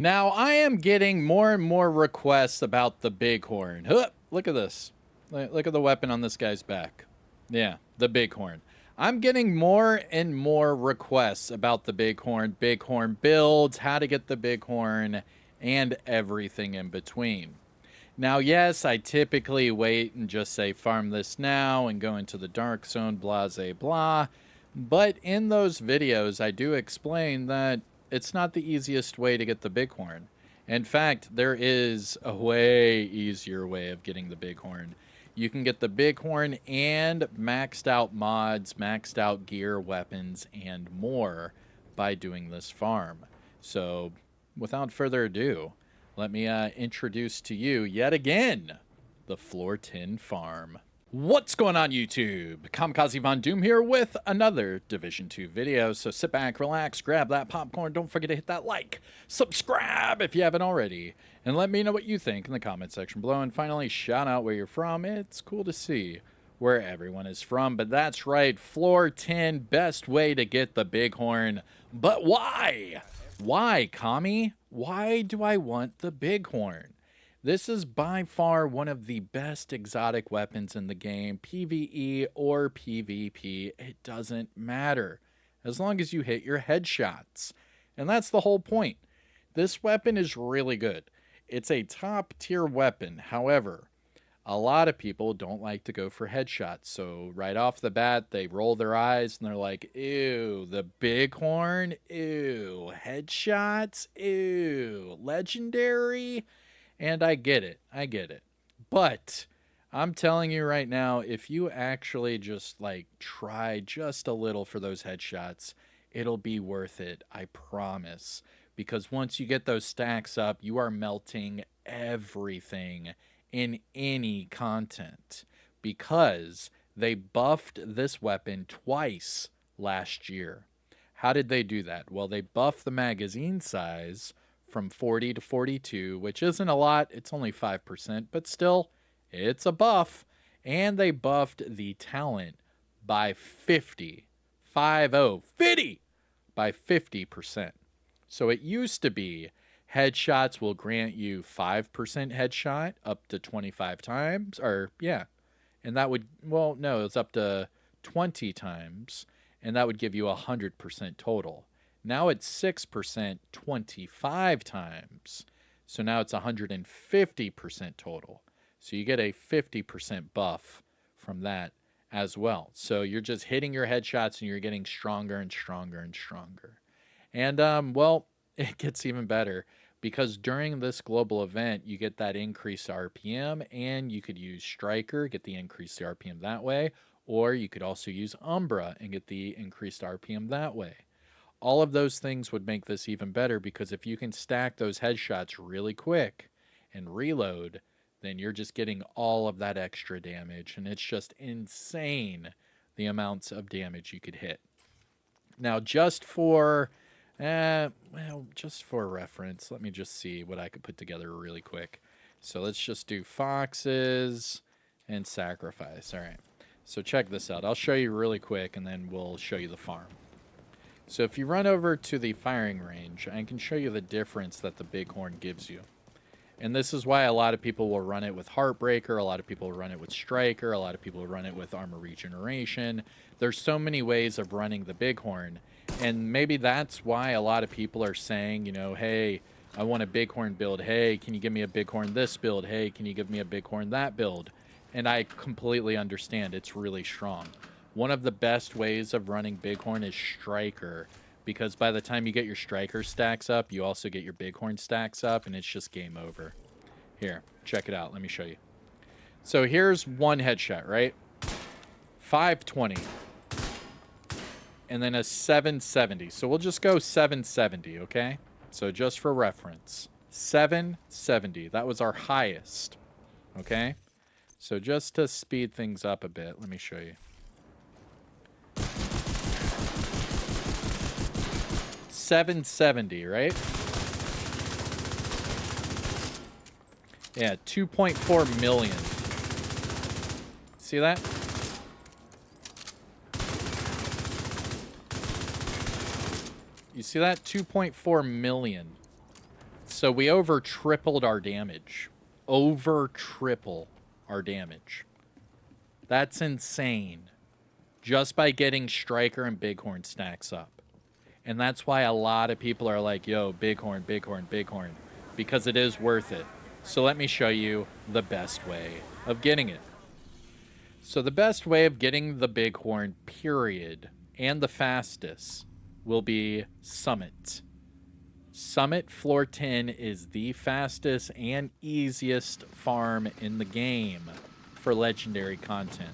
Now, I am getting more and more requests about the bighorn. Huh, look at this. Look at the weapon on this guy's back. Yeah, the bighorn. I'm getting more and more requests about the bighorn builds, how to get the bighorn, and everything in between. Now, yes, I typically wait and just say farm this now and go into the dark zone, blah, blah. But in those videos, I do explain that it's not the easiest way to get the bighorn. In fact, there is a way easier way of getting the bighorn. You can get the bighorn and maxed out mods, maxed out gear, weapons, and more by doing this farm. So, without further ado, let me introduce to you yet again the Floor 10 farm. What's going on, YouTube? Kamikazevondoom here with another Division 2 video. So sit back, relax, grab that popcorn. Don't forget to hit that like, subscribe if you haven't already, and let me know what you think in the comment section below. And finally, shout out where you're from. It's cool to see where everyone is from. But that's right, Floor 10, best way to get the bighorn. But why? Why, Kami? Why do I want the bighorn? This is by far one of the best exotic weapons in the game, PvE or PvP, it doesn't matter, as long as you hit your headshots. And that's the whole point. This weapon is really good. It's a top tier weapon, however, a lot of people don't like to go for headshots, so right off the bat, they roll their eyes and they're like, ew, the bighorn, ew, headshots, ew, legendary. And I get it. But I'm telling you right now, if you actually just like try just a little for those headshots, it'll be worth it. I promise. Because once you get those stacks up, you are melting everything in any content. Because they buffed this weapon twice last year. How did they do that? Well, they buffed the magazine size from 40 to 42, which isn't a lot. It's only 5%, but still, it's a buff. And they buffed the talent by 50. 50 by 50%. So it used to be headshots will grant you 5% headshot up to 25 times, or yeah. And that would, well, no, it's up to 20 times, and that would give you 100% total. Now it's 6% 25 times. So now it's 150% total. So you get a 50% buff from that as well. So you're just hitting your headshots and you're getting stronger and stronger and stronger. And, well, it gets even better because during this global event, you get that increased RPM, and you could use Striker, get the increased RPM that way, or you could also use Umbra and get the increased RPM that way. All of those things would make this even better, because if you can stack those headshots really quick and reload, then you're just getting all of that extra damage, and it's just insane the amounts of damage you could hit. Now, just for reference, let me just see what I could put together really quick. So let's just do foxes and sacrifice. All right, so check this out. I'll show you really quick, and then we'll show you the farm. So if you run over to the firing range, I can show you the difference that the bighorn gives you. And this is why a lot of people will run it with Heartbreaker, a lot of people will run it with Striker, a lot of people will run it with Armor Regeneration. There's so many ways of running the bighorn, and maybe that's why a lot of people are saying, you know, hey, I want a bighorn build. Hey, can you give me a bighorn this build? Hey, can you give me a bighorn that build? And I completely understand. It's really strong. One of the best ways of running bighorn is Striker, because by the time you get your Striker stacks up, you also get your bighorn stacks up, and it's just game over. Here, check it out. Let me show you. So here's one headshot, right? 520. And then a 770. So we'll just go 770, okay? So just for reference, 770. That was our highest, okay? So just to speed things up a bit, let me show you. 770, right? Yeah, 2.4 million. See that? You see that? 2.4 million. So we over tripled our damage. Over triple our damage. That's insane. Just by getting Striker and Bighorn stacks up. And that's why a lot of people are like, yo, Bighorn, Bighorn, Bighorn. Because it is worth it. So let me show you the best way of getting it. So the best way of getting the Bighorn, period, and the fastest will be Summit. Summit Floor 10 is the fastest and easiest farm in the game for legendary content.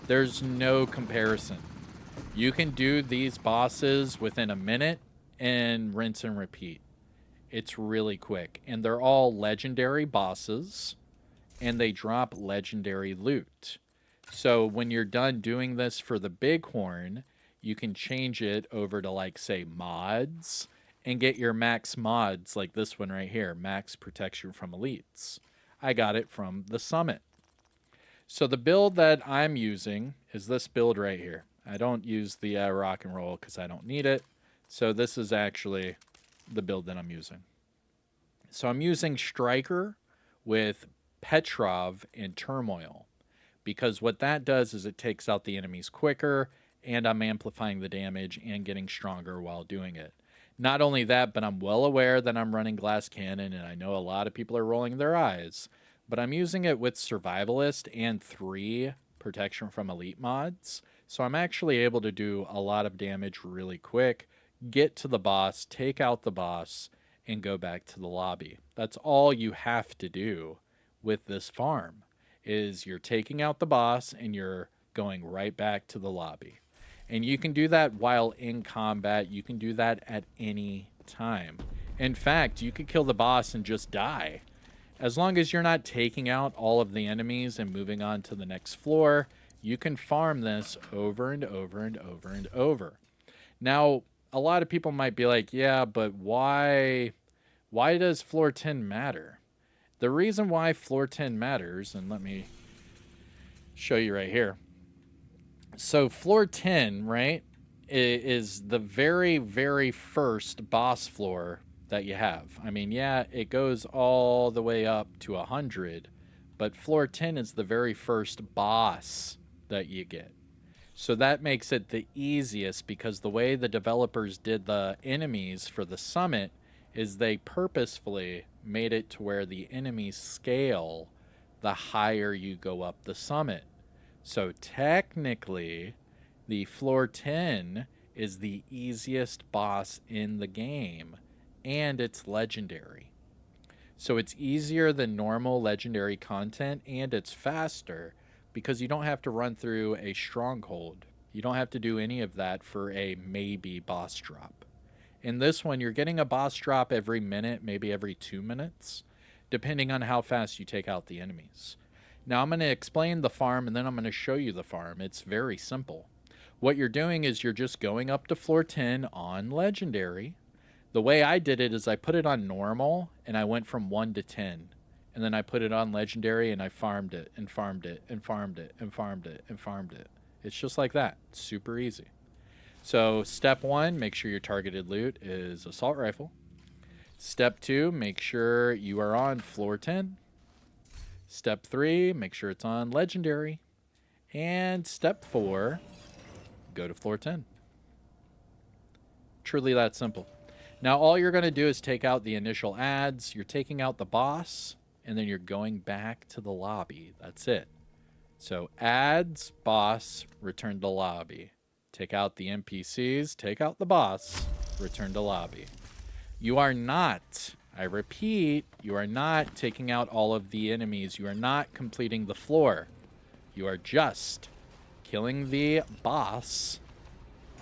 There's no comparison. You can do these bosses within a minute and rinse and repeat. It's really quick. And they're all legendary bosses, and they drop legendary loot. So when you're done doing this for the Bighorn, you can change it over to, like, say, mods, and get your max mods, like this one right here, max protection from elites. I got it from the Summit. So the build that I'm using is this build right here. I don't use the rock and roll because I don't need it. So this is actually the build that I'm using. So I'm using Striker with Petrov and Turmoil, because what that does is it takes out the enemies quicker, and I'm amplifying the damage and getting stronger while doing it. Not only that, but I'm well aware that I'm running Glass Cannon, and I know a lot of people are rolling their eyes, but I'm using it with Survivalist and 3 Protection from Elite mods, so I'm actually able to do a lot of damage really quick, get to the boss, take out the boss, and go back to the lobby. That's all you have to do with this farm, is you're taking out the boss and you're going right back to the lobby. And you can do that while in combat. You can do that at any time. In fact, you could kill the boss and just die. As long as you're not taking out all of the enemies and moving on to the next floor, you can farm this over and over and over and over. Now, a lot of people might be like, yeah, but why does floor 10 matter? The reason why floor 10 matters, and let me show you right here. So floor 10, right, is the very, very first boss floor that you have. I mean, yeah, it goes all the way up to 100, but floor 10 is the very first boss that you get. So that makes it the easiest, because the way the developers did the enemies for the Summit is they purposefully made it to where the enemies scale the higher you go up the Summit. So technically, the floor 10 is the easiest boss in the game, and it's legendary. So it's easier than normal legendary content, and it's faster because you don't have to run through a stronghold. You don't have to do any of that for a maybe boss drop. In this one, you're getting a boss drop every minute, maybe every 2 minutes, depending on how fast you take out the enemies. Now I'm going to explain the farm, and then I'm going to show you the farm. It's very simple. What you're doing is you're just going up to floor 10 on legendary. The way I did it is I put it on normal, and I went from 1 to 10. And then I put it on legendary, and I farmed it, and farmed it, and farmed it, and farmed it, and farmed it. It's just like that. It's super easy. So step 1, make sure your targeted loot is assault rifle. Step 2, make sure you are on floor 10. Step 3, make sure it's on legendary. And step 4, go to floor 10. Truly that simple. Now all you're going to do is take out the initial ads, you're taking out the boss, and then you're going back to the lobby. That's it. So ads, boss, return to lobby. Take out the NPCs, take out the boss, return to lobby. You are not, I repeat, you are not taking out all of the enemies. You are not completing the floor. You are just killing the boss,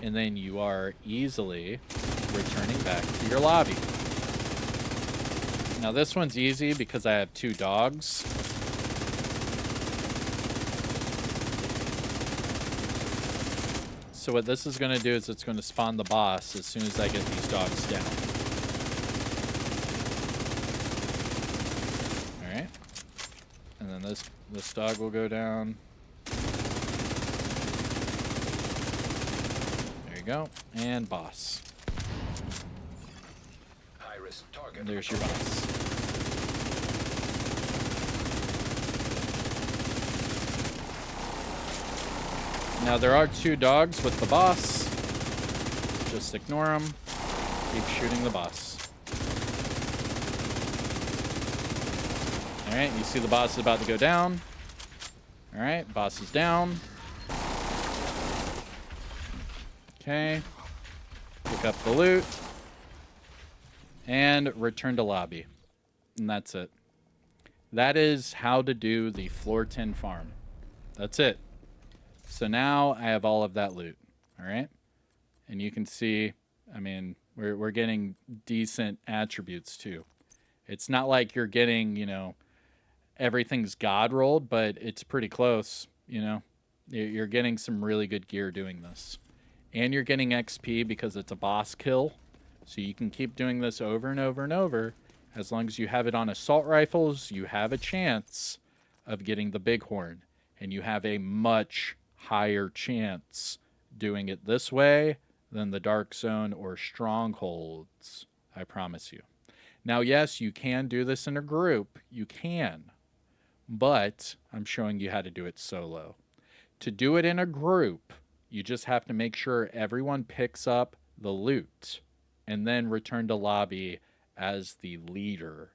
and then you are easily returning back to your lobby. Now this one's easy because I have 2 dogs. So what this is going to do is it's going to spawn the boss as soon as I get these dogs down. Alright. And then this dog will go down. There you go. And boss. And there's your boss. Now there are 2 dogs with the boss. Just ignore them. Keep shooting the boss. Alright, you see the boss is about to go down. Alright, boss is down. Okay. Pick up the loot. And return to lobby. And that's it. That is how to do the floor 10 farm. That's it. So now I have all of that loot. Alright? And you can see, I mean, we're getting decent attributes too. It's not like you're getting, you know, everything's god rolled, but it's pretty close, you know. You're getting some really good gear doing this. And you're getting XP because it's a boss kill. So you can keep doing this over and over and over. As long as you have it on assault rifles, you have a chance of getting the bighorn. And you have a much higher chance doing it this way than the dark zone or strongholds. I promise you. Now, yes, you can do this in a group. You can. But I'm showing you how to do it solo. To do it in a group, you just have to make sure everyone picks up the loot and then return to lobby as the leader.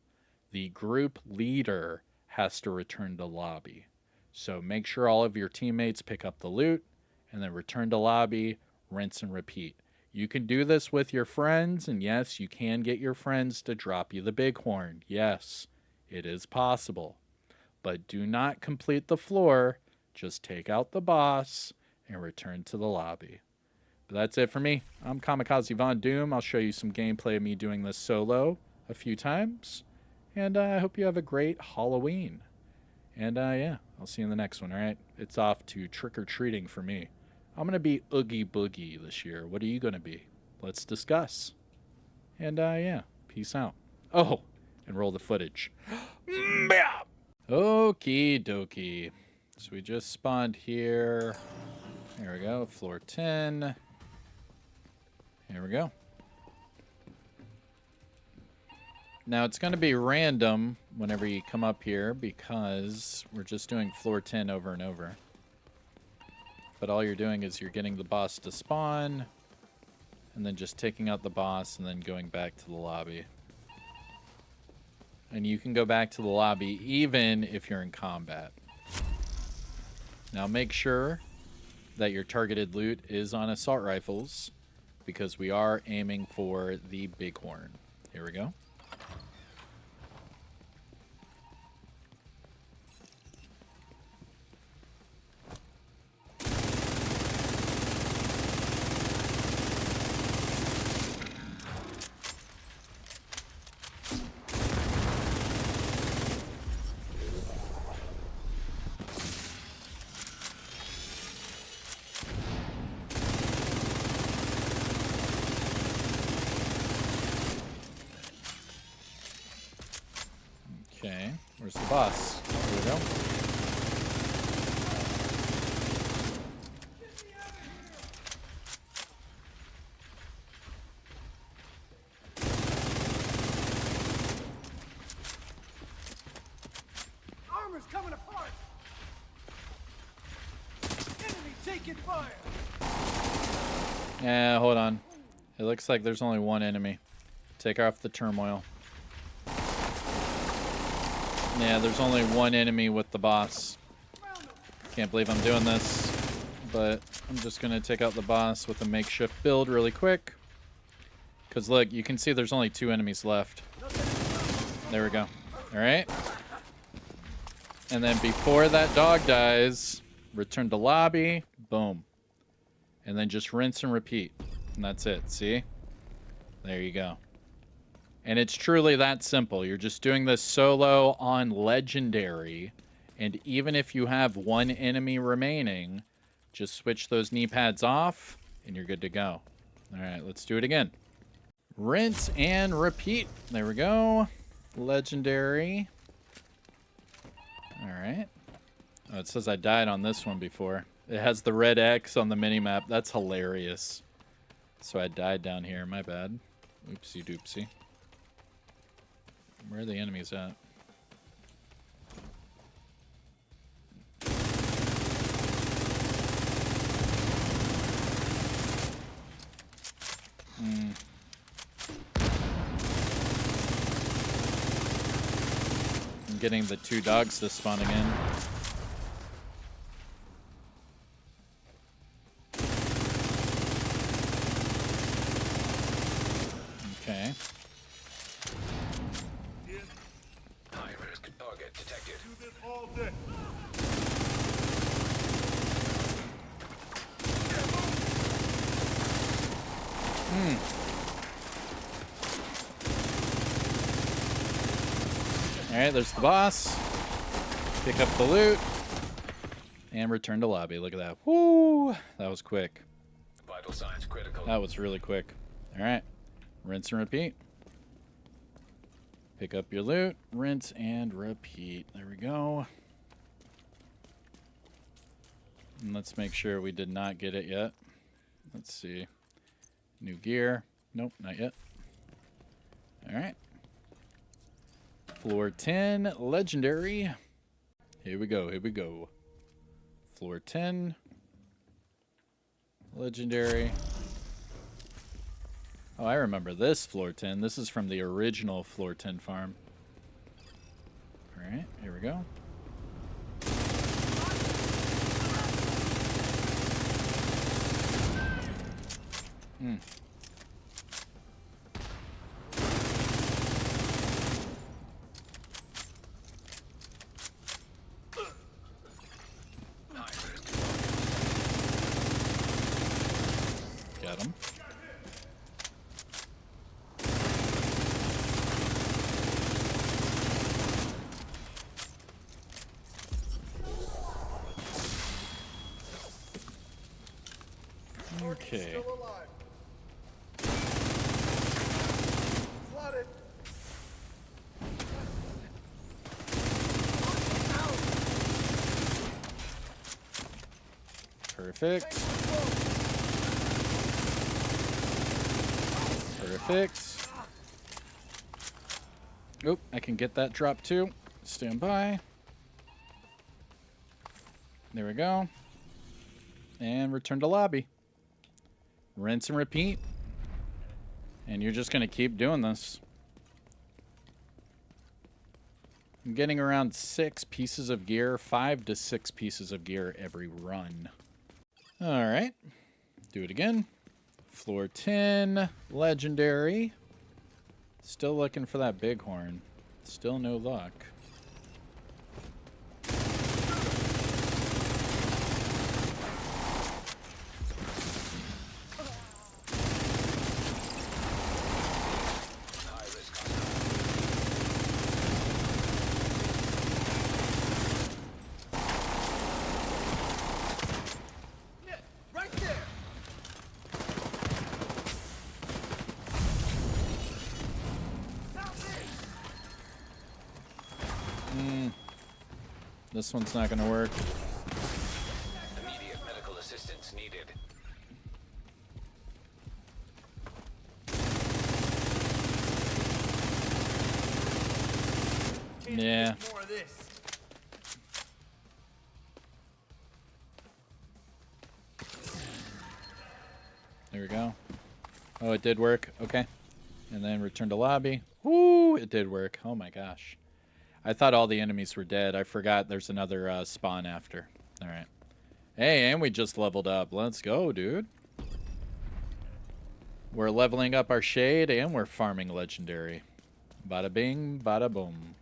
The group leader has to return to lobby. So make sure all of your teammates pick up the loot and then return to lobby, rinse and repeat. You can do this with your friends, and yes, you can get your friends to drop you the bighorn. Yes, it is possible. But do not complete the floor. Just take out the boss and return to the lobby. But that's it for me. I'm Kamikazevondoom. I'll show you some gameplay of me doing this solo a few times. And I hope you have a great Halloween. And yeah, I'll see you in the next one, all right? It's off to trick-or-treating for me. I'm going to be Oogie Boogie this year. What are you going to be? Let's discuss. And yeah, peace out. Oh, and roll the footage. Okie dokie. So we just spawned here. There we go, floor 10. Here we go. Now it's going to be random whenever you come up here because we're just doing floor 10 over and over. But all you're doing is you're getting the boss to spawn and then just taking out the boss and then going back to the lobby. And you can go back to the lobby even if you're in combat. Now make sure that your targeted loot is on assault rifles because we are aiming for the bighorn. Here we go. Okay, where's the boss? Here we go. Armor's coming apart. Enemy taking fire. Yeah, hold on. It looks like there's only one enemy. Take off the turmoil. Yeah, there's only one enemy with the boss. Can't believe I'm doing this, but I'm just going to take out the boss with a makeshift build really quick. Because look, you can see there's only 2 enemies left. There we go. Alright. And then before that dog dies, return to lobby. Boom. And then just rinse and repeat. And that's it. See? There you go. And it's truly that simple. You're just doing this solo on legendary. And even if you have one enemy remaining, just switch those knee pads off and you're good to go. All right, let's do it again. Rinse and repeat. There we go. Legendary. All right. Oh, it says I died on this one before. It has the red X on the minimap. That's hilarious. So I died down here. My bad. Oopsie doopsie. Where are the enemies at? I'm getting the 2 dogs to spawn again. Okay. High-risk target detected. Do this all day. Alright, there's the boss. Pick up the loot. And return to lobby. Look at that. Woo! That was quick. Vital signs critical. That was really quick. Alright. Rinse and repeat. Pick up your loot. Rinse and repeat. There we go. And let's make sure we did not get it yet. Let's see. New gear. Nope, not yet. Alright. Floor 10, legendary. Here we go, here we go. Floor 10, legendary. Oh, I remember this floor 10. This is from the original floor 10 farm. Alright, here we go. Got him. Okay. Still alive. Flooded. Perfect. Perfect. Oop, I can get that drop too. Stand by. There we go. And return to lobby. Rinse and repeat. And you're just going to keep doing this. I'm getting around 6 pieces of gear, 5 to 6 pieces of gear every run. All right. Do it again. Floor 10, legendary. Still looking for that bighorn. Still no luck. Right there. This one's not going to work. Immediate medical assistance needed. Yeah. More of this. There we go. Oh, it did work. Okay. And then return to lobby. Woo! It did work. Oh my gosh. I thought all the enemies were dead. I forgot there's another spawn after. All right. Hey, and we just leveled up. Let's go, dude. We're leveling up our shade and we're farming legendary. Bada bing, bada boom.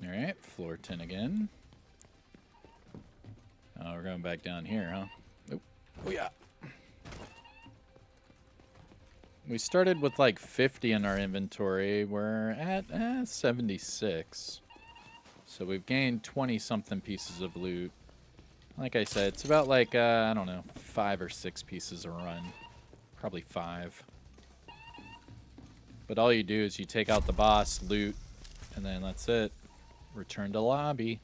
All right, floor 10 again. Oh, we're going back down here, huh? Nope. Oh, yeah. We started with like 50 in our inventory. We're at 76. So we've gained 20-something pieces of loot. Like I said, it's about like, I don't know, 5 or 6 pieces a run. Probably 5. But all you do is you take out the boss, loot, and then that's it. Return to lobby.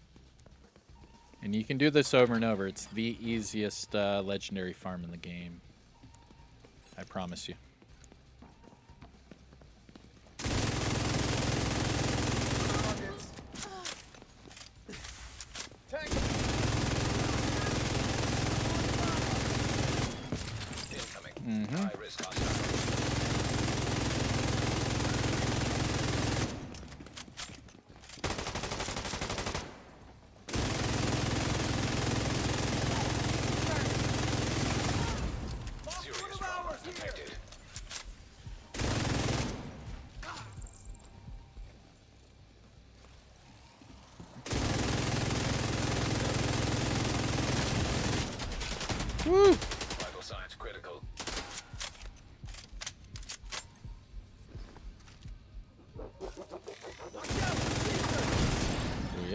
And you can do this over and over. It's the easiest legendary farm in the game. I promise you.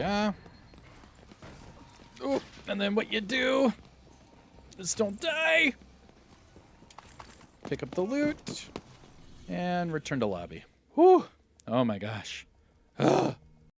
Yeah. Oh, and then what you do is don't die. Pick up the loot and return to lobby. Whew. Oh my gosh. Ugh.